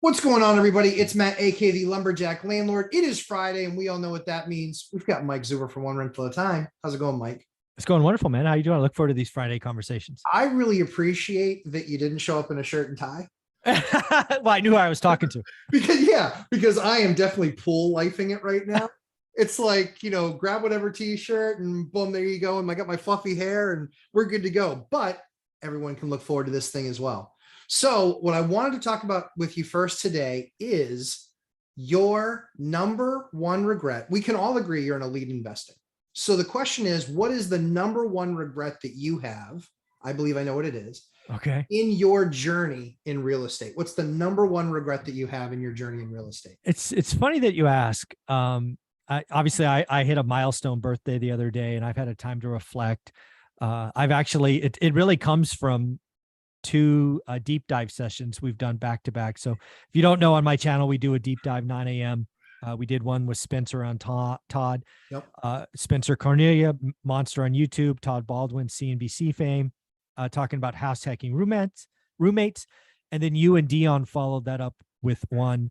What's going on, everybody? It's Matt, aka the Lumberjack Landlord. It is Friday, and we all know what that means. We've got Mike Zuber from One Rental at a Time. How's it going, Mike? It's going wonderful, man. How you doing? I look forward to these Friday conversations. I really appreciate that you didn't show up in a shirt and tie. Well, I knew who I was talking to. because I am definitely pool lifing it right now. It's like, grab whatever t-shirt and boom, there you go. And I got my fluffy hair and we're good to go. But everyone can look forward to this thing as well. So what I wanted to talk about with you first today is your number one regret. We can all agree you're an elite investor. So the question is, what is the number one regret that you have? I believe I know what it is. Okay. In your journey in real estate, what's the number one regret that you have in your journey in real estate? It's funny that you ask. I hit a milestone birthday the other day, and I've had a time to reflect. It really comes from two deep dive sessions we've done back to back. So if you don't know, on my channel, we do a deep dive 9 a.m. We did one with Spencer on Todd, Yep. Spencer Cornelia, Monster on YouTube, Todd Baldwin, CNBC fame, talking about house hacking roommates. And then you and Dion followed that up with one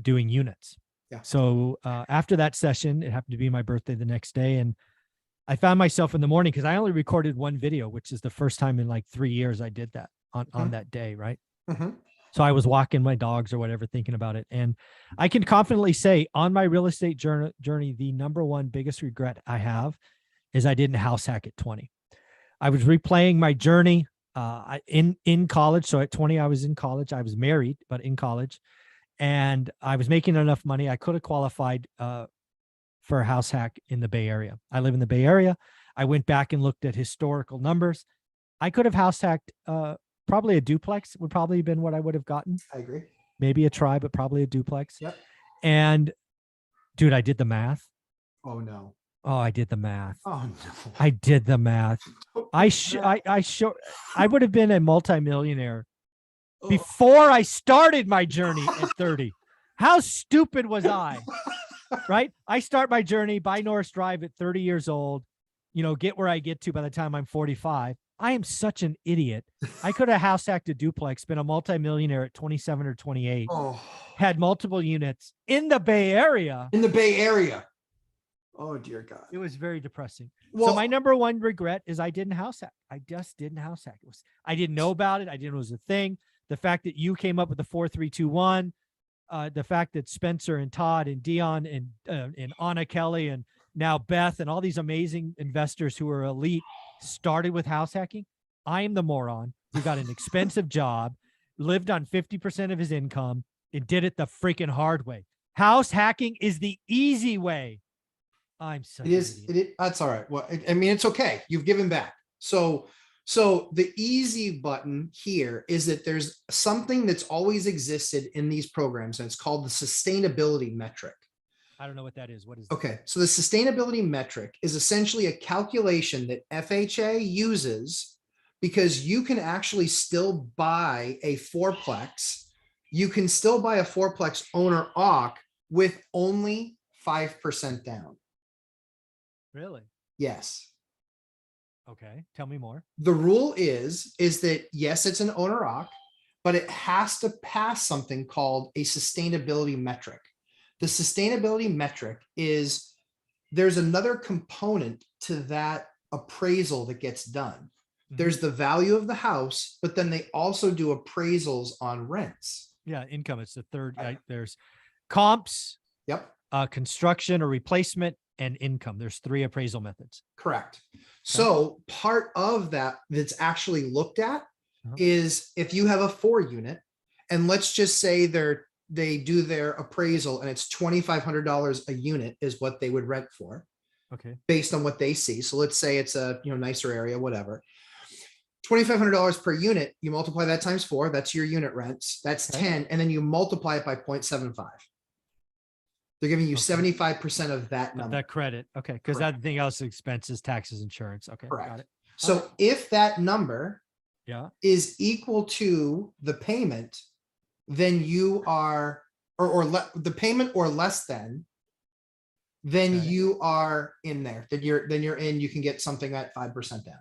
doing units. Yeah. So after that session, it happened to be my birthday the next day. And I found myself in the morning, because I only recorded one video, which is the first time in like 3 years I did that on that day. Right. Mm-hmm. So I was walking my dogs or whatever, thinking about it. And I can confidently say, on my real estate journey, the number one biggest regret I have is I didn't house hack at 20. I was replaying my journey in college. So at 20, I was in college. I was married, but in college, and I was making enough money. I could have qualified for a house hack in the Bay Area. I live in the Bay Area. I went back and looked at historical numbers. I could have house hacked probably a duplex would probably have been what I would have gotten. I agree. Maybe a tri, but probably a duplex. Yep. And dude, I did the math. Oh no. Oh, I did the math. Oh no. I did the math. I would have been a multi-millionaire before I started my journey at 30. How stupid was I? Right? I start my journey by Norris Drive at 30 years old, get where I get to by the time I'm 45. I am such an idiot. I could have house hacked a duplex, been a multimillionaire at 27 or 28, had multiple units in the Bay Area. In the Bay Area. Oh, dear God. It was very depressing. Well, so my number one regret is I didn't house hack. I just didn't house hack. I didn't know about it. I didn't know it was a thing. The fact that you came up with the 4-3-2-1, the fact that Spencer and Todd and Dion and Anna Kelly and now Beth and all these amazing investors who are elite started with house hacking. I am the moron who got an expensive job, lived on 50% of his income, and did it the freaking hard way. House hacking is the easy way. I'm such it is. That's all right. Well, it's okay. You've given back. So the easy button here is that there's something that's always existed in these programs, and it's called the sustainability metric. I don't know what that is. What is that? Okay. So the sustainability metric is essentially a calculation that FHA uses, because you can actually still buy a fourplex. You can still buy a fourplex owner occ with only 5% down. Really? Yes. Okay. Tell me more. The rule is that yes, it's an owner occ, but it has to pass something called a sustainability metric. The sustainability metric is there's another component to that appraisal that gets done. Mm-hmm. There's the value of the house, but then they also do appraisals on rents. Yeah, income. It's the third. There's comps. Yep. Construction or replacement, and income. There's 3 appraisal methods. Correct. Okay. So part of that's actually looked at is if you have a 4 unit, and let's just say they do their appraisal and it's $2,500 a unit is what they would rent for. Okay. Based on what they see. So let's say it's a nicer area, whatever. $2,500 per unit, you multiply that times 4, that's your unit rents. That's 10. And then you multiply it by 0.75. They're giving you 75% of that number. That credit. Okay. Because everything else is expenses, taxes, insurance. Okay. Correct. Got it. So if that number is equal to the payment, then you are, the payment or less than, then you are in there. Then you're in, you can get something at 5% down.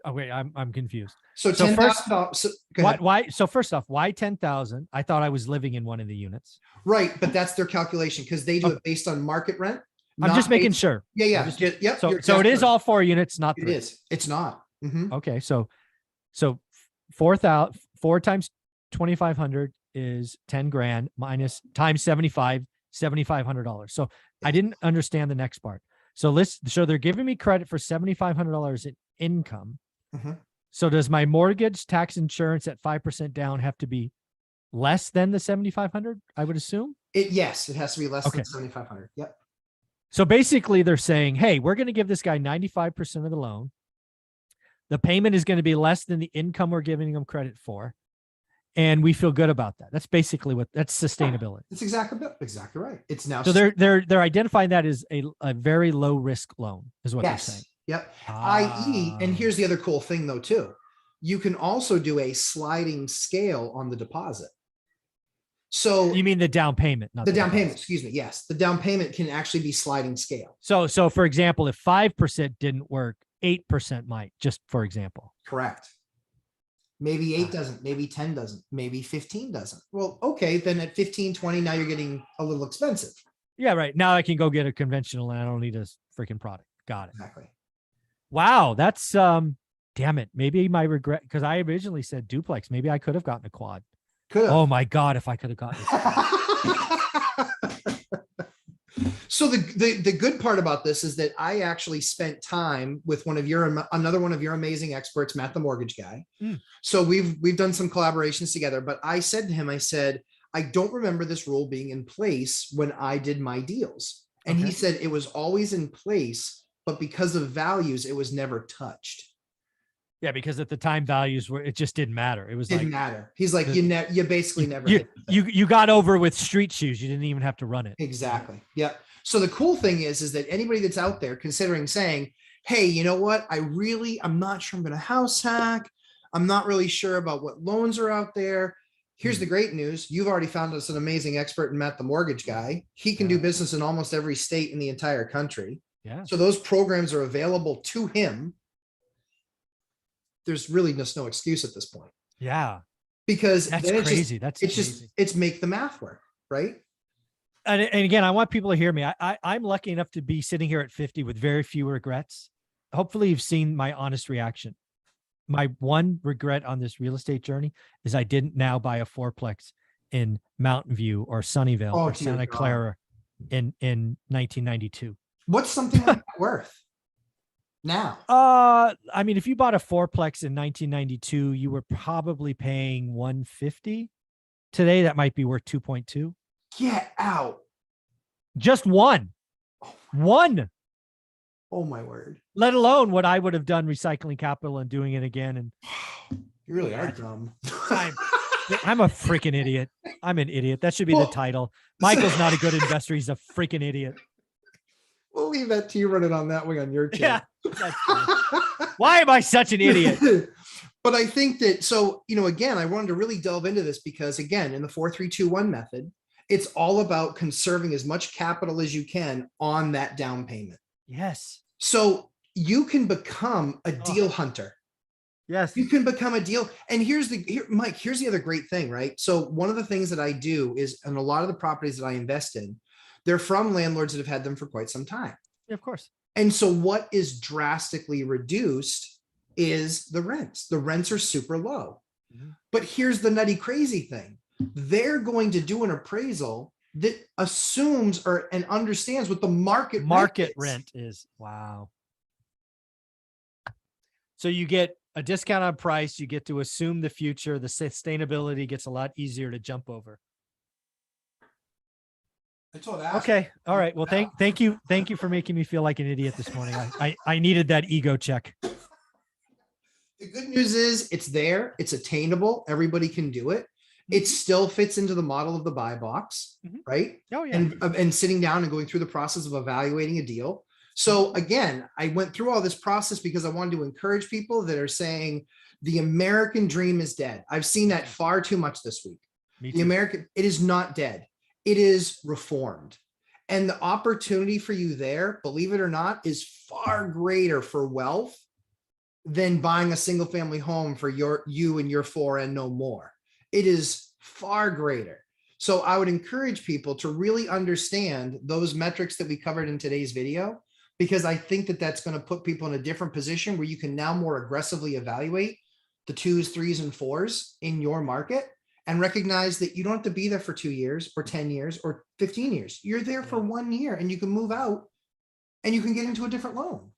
Oh wait, I'm confused. So So first, $10,000. So, go ahead. why? So first off, why 10,000? I thought I was living in one of the units. Right, but that's their calculation because they do Okay. it based on market rent. I'm just Not making based, sure. yeah, yeah. I'm just, Yep. so You're so it exactly is right. all 4 units, not It 3. is. It's not. Mhm. Okay, so 4,000, 4 times 2,500 is 10 grand minus times 75, $7,500. So I didn't understand the next part. So they're giving me credit for $7,500 in income. Mhm. So does my mortgage, tax, insurance at 5% down have to be less than the 7,500? I would assume. Yes, it has to be less than Okay. 7,500. Yep. So basically they're saying, hey, we're going to give this guy 95% of the loan. The payment is going to be less than the income we're giving them credit for. And we feel good about that. That's basically that's sustainability. That's exactly right. It's now. So they're identifying that as a very low risk loan is what they're saying. Yep. I.e., and here's the other cool thing though, too. You can also do a sliding scale on the deposit. So you mean the down payment, not the down payment, excuse me. Yes. The down payment can actually be sliding scale. So for example, if 5% didn't work, 8% might, just for example. Correct. Maybe 8 doesn't, maybe 10 doesn't, maybe 15 doesn't. Well, okay, then at 15, 20, now you're getting a little expensive. Yeah, right. Now I can go get a conventional and I don't need a freaking product. Got it. Exactly. Wow, that's damn it. Maybe my regret, because I originally said duplex. Maybe I could have gotten a quad. Could have. Oh my God, if I could have gotten So the good part about this is that I actually spent time with another one of your amazing experts, Matt, the mortgage guy. So we've done some collaborations together, but I said to him, I said, I don't remember this rule being in place when I did my deals. And he said it was always in place, but because of values, it was never touched. Yeah, because at the time values it just didn't matter. It was didn't matter. He's like, you basically never you got over with street shoes. You didn't even have to run it. Exactly. Yeah. So the cool thing is that anybody that's out there considering saying, hey, you know what? I'm not sure I'm going to house hack. I'm not really sure about what loans are out there. Here's the great news. You've already found us an amazing expert in Matt, the mortgage guy. He can do business in almost every state in the entire country. Yeah. So those programs are available to him. There's really just no excuse at this point. Yeah. Because that's crazy. It's make the math work, right? And again, I want people to hear me. I'm lucky enough to be sitting here at 50 with very few regrets. Hopefully you've seen my honest reaction. My one regret on this real estate journey is I didn't now buy a fourplex in Mountain View or Sunnyvale or Santa Clara in 1992. What's something like that worth now? I mean, if you bought a fourplex in 1992, you were probably paying 150. Today, that might be worth 2.2. Get out. Just one. One. Oh my word. Let alone what I would have done recycling capital and doing it again. And you really are dumb. I'm a freaking idiot. I'm an idiot. That should be the title. Michael's not a good investor. He's a freaking idiot. We'll leave that to you running on that way on your channel. Yeah. Why am I such an idiot? But I think that, so, again, I wanted to really delve into this because, again, in the 4-3-2-1 method, it's all about conserving as much capital as you can on that down payment. Yes. So you can become a deal hunter. Yes. You can become a deal. And Mike, here's the other great thing, right? So one of the things that I do is, and a lot of the properties that I invest in, they're from landlords that have had them for quite some time. Yeah, of course. And so what is drastically reduced is the rents. The rents are super low. Mm-hmm. But here's the nutty crazy thing. They're going to do an appraisal that assumes and understands what the market rent is. Wow. So you get a discount on price. You get to assume the future. The sustainability gets a lot easier to jump over. Okay. All right. Well, thank you. Thank you for making me feel like an idiot this morning. I needed that ego check. The good news is it's there. It's attainable. Everybody can do it. It still fits into the model of the buy box, right? Oh, yeah. And sitting down and going through the process of evaluating a deal. So again, I went through all this process because I wanted to encourage people that are saying the American dream is dead. I've seen that far too much this week. It is not dead. It is reformed. And the opportunity for you there, believe it or not, is far greater for wealth than buying a single family home for you and your four and no more. It is far greater. So I would encourage people to really understand those metrics that we covered in today's video, because I think that that's going to put people in a different position where you can now more aggressively evaluate the 2s, 3s, and 4s in your market and recognize that you don't have to be there for 2 years or 10 years or 15 years. You're there for 1 year and you can move out and you can get into a different loan.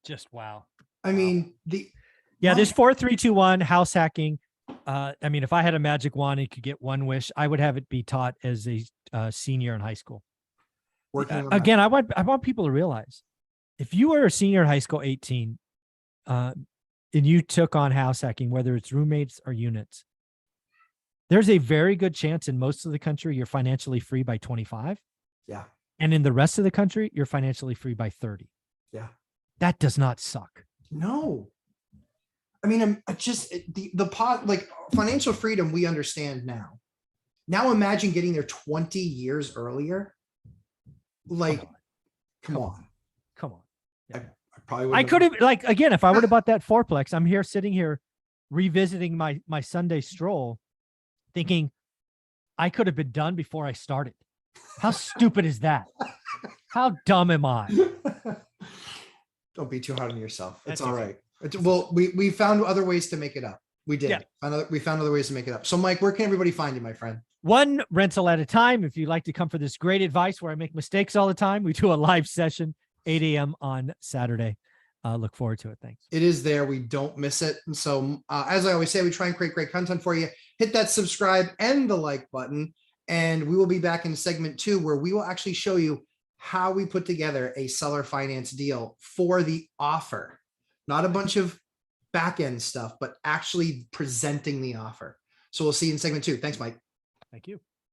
Just wow. I mean, this 4-3-2-1 house hacking. I mean, if I had a magic wand and could get one wish, I would have it be taught as a senior in high school. Again, I want people to realize, if you were a senior in high school, 18, and you took on house hacking, whether it's roommates or units, there's a very good chance in most of the country you're financially free by 25. Yeah. And in the rest of the country, you're financially free by 30. Yeah. That does not suck. No. I mean, just like financial freedom, we understand now. Now imagine getting there 20 years earlier. Like, come on. Yeah. I probably would. I could have, like, again, if I would have bought that fourplex, I'm here sitting here revisiting my Sunday stroll, thinking I could have been done before I started. How stupid is that? How dumb am I? Don't be too hard on yourself. It's That's all okay. right. Well, we found other ways to make it up. We did. Yeah. We found other ways to make it up. So, Mike, where can everybody find you, my friend? One rental at a time. If you'd like to come for this great advice where I make mistakes all the time, we do a live session, 8 a.m. on Saturday. Look forward to it. Thanks. It is there. We don't miss it. And so, as I always say, we try and create great content for you. Hit that subscribe and the like button. And we will be back in segment 2, where we will actually show you how we put together a seller finance deal for the offer. Not a bunch of back end stuff, but actually presenting the offer. So we'll see you in segment 2. Thanks, Mike. Thank you.